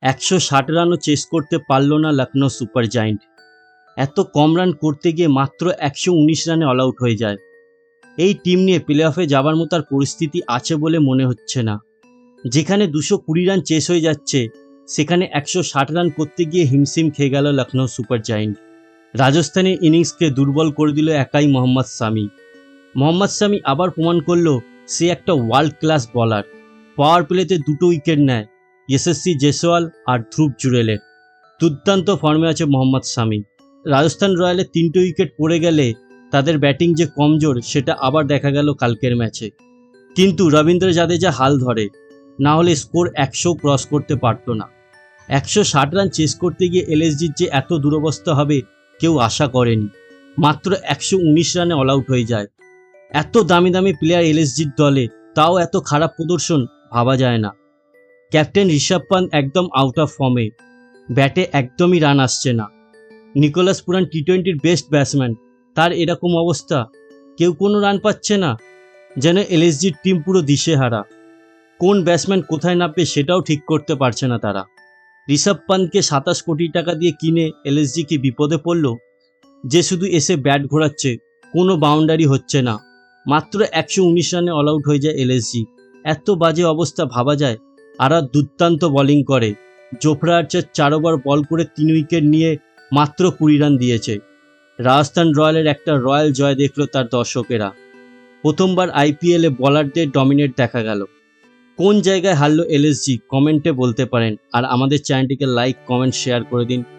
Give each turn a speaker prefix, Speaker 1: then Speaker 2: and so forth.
Speaker 1: 160 রানও chess করতে পারল না লখনৌ সুপার জায়েন্ট। এত কম রান করতে গিয়ে মাত্র 119 রানে অল আউট হয়ে যায়। এই টিম নিয়ে প্লে অফে যাবার মতো আর পরিস্থিতি আছে বলে মনে হচ্ছে না। যেখানে 220 রান চেস হয়ে যাচ্ছে, সেখানে 160 রান করতে গিয়ে হিমশিম খেয়ে গেল লখনৌ সুপার জায়েন্ট। রাজস্থানের ইনিংসকে দুর্বল করে দিল একাই মোহাম্মদ শামি। মোহাম্মদ শামি আবার প্রমাণ করল সে একটা ওয়ার্ল্ড ক্লাস বলার। পাওয়ার প্লেতে 2টো উইকেট নেয় যশস্বী জয়সওয়াল আর ধ্রুব জুরেলের। দুর্দান্ত ফর্মে আছে মোহাম্মদ শামি। রাজস্থান রয়্যালের 3টে উইকেট পড়ে গেলে তাদের ব্যাটিং যে কমজোর সেটা আবার দেখা গেল কালকের ম্যাচে। কিন্তু রবীন্দ্র জাদেজা হাল ধরে, না হলে স্কোর 100 ক্রস করতে পারত না। 160 রান চেস করতে গিয়ে এলএসজির যে এত দুরবস্থা হবে কেউ আশা করেনি। মাত্র 119 রানে অল আউট হয়ে যায়। এত দামি দামি প্লেয়ার এলএসজির দলে, তাও এত খারাপ প্রদর্শন ভাবা যায় না। ক্যাপ্টেন ঋষভ পান্ত একদম আউট অফ ফর্মে, ব্যাটে একদমই রান আসছে না। নিকোলাস পুরান টি20-র বেস্ট ব্যাটসম্যান, তার এরকম অবস্থা, কেউ কোনো রান পাচ্ছে না। যেন এলএসজির টিম পুরো দিশেহারা। কোন ব্যাটসম্যান কোথায় নামবে সেটাও ঠিক করতে পারছে না তারা। ঋষভ পান্তকে 27 কোটি টাকা দিয়ে কিনে এলএসজি কি বিপদে পড়ল? যে শুধু এসে ব্যাট ঘোরাচ্ছে, কোনো বাউন্ডারি হচ্ছে না। মাত্র 119 রানে অল আউট হয়ে যায় এলএসজি। এত বাজে অবস্থা ভাবা যায়? আর দুর্দান্ত বোলিং করে। জোফরা আর্চার 4 ওভার বল করে 3 উইকেট নিয়ে মাত্র 20 রান দিয়েছে। রাজস্থান রয়্যালের একটা রয়্যাল জয় দেখলো তার দর্শকেরা। প্রথমবার আইপিএলে বোলারদের ডমিনেট দেখা গেল। কোন জায়গায় হারলো এলএসজি কমেন্টে বলতে পারেন। আর আমাদের চ্যানেলটিকে লাইক, কমেন্ট, শেয়ার করে দিন।